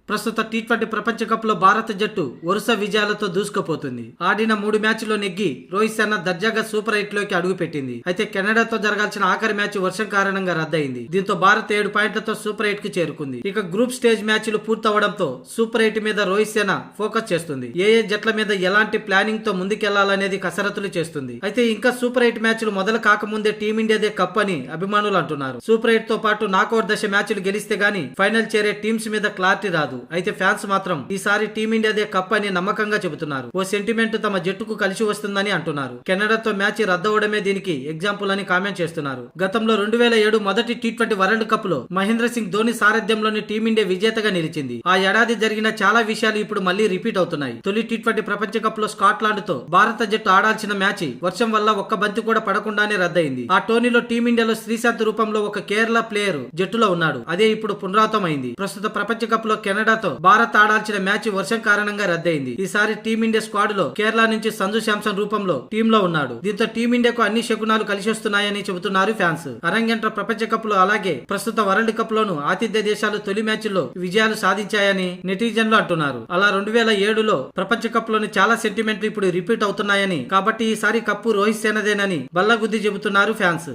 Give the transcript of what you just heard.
ప్రస్తుత టీ20 ప్రపంచ కప్ లో భారత జట్టు వరుస విజయాలతో దూసుకుపోతుంది. ఆడిన 3 మ్యాచ్ల్లో నెగ్గి రోహిత్ శర్మ దర్జాగా సూపర్ 8 లోకి అడుగుపెట్టింది. అయితే కెనడాతో జరగాల్సిన ఆఖరి మ్యాచ్ వర్షం కారణంగా రద్దయింది. దీంతో భారత్ 7 పాయింట్లతో సూపర్ 8 కి చేరుకుంది. ఇక గ్రూప్ స్టేజ్ మ్యాచ్లు పూర్తవడంతో సూపర్ 8 మీద రోహిత్ శర్మ ఫోకస్ చేస్తుంది. ఏ జట్ల మీద ఎలాంటి ప్లానింగ్ తో ముందుకెళ్లాలనేది కసరత్తులు చేస్తుంది. అయితే ఇంకా సూపర్ 8 మ్యాచ్లు మొదలు కాకముందే టీమిండియాదే కప్ అని అభిమానులు అంటున్నారు. సూపర్ 8 తో పాటు నాకౌట్ దశ మ్యాచ్లు గెలిస్తే గానీ ఫైనల్ చేరే టీమ్స్ మీద క్లారిటీ రాదు. అయితే ఫ్యాన్స్ మాత్రం ఈసారి టీమిండియాదే కప్ అని నమ్మకంగా చెబుతున్నారు. ఓ సెంటిమెంట్ తమ జట్టుకు కలిసి వస్తుందని అంటున్నారు. కెనడాతో మ్యాచ్ రద్దవడమే దీనికి ఎగ్జాంపుల్ అని కామెంట్ చేస్తున్నారు. గతంలో 2007 మొదటి టీ20 వరల్డ్ కప్ లో మహేంద్ర సింగ్ ధోని సారథ్యంలోని టీమిండియా విజేతగా నిలిచింది. ఆ ఏడాది జరిగిన చాలా విషయాలు ఇప్పుడు మళ్లీ రిపీట్ అవుతున్నాయి. తొలి టీ20 ప్రపంచ కప్ లో స్కాట్లాండ్ తో భారత జట్టు ఆడాల్సిన మ్యాచ్ వర్షం వల్ల ఒక్క బంతి కూడా పడకుండానే రద్దయింది. ఆ టోర్నీలో టీమిండియాలో శ్రీశాంత్ రూపంలో ఒక కేరళ ప్లేయర్ జట్టులో ఉన్నాడు. అదే ఇప్పుడు పునరావృతమైంది. ప్రస్తుత ప్రపంచ కప్ లో కెనడాతో భారత్ ఆడాల్సిన మ్యాచ్ వర్షం కారణంగా రద్దయింది. ఈసారి టీమిండియా స్క్వాడ్ లో కేరళ నుంచి సంజు శాంసన్ రూపంలో టీమ్ లో ఉన్నాడు. దీంతో టీమిండియాకు అన్ని శకునాలు కలిసి వస్తున్నాయని చెబుతున్నారు ఫ్యాన్స్. అరంగేట్ర ప్రపంచ కప్ లో అలాగే ప్రస్తుత వరల్డ్ కప్ లోను ఆతిథ్య దేశాలు తొలి మ్యాచ్ల్లో విజయాలు సాధించాయని నెటిజన్లు అంటున్నారు. అలా 2007లో ప్రపంచ కప్ లోని చాలా సెంటిమెంట్లు ఇప్పుడు రిపీట్ అవుతున్నాయని, కాబట్టి ఈసారి కప్పు రోహిత్ శర్మదేనని బల్లగుద్ది చెబుతున్నారు ఫ్యాన్స్.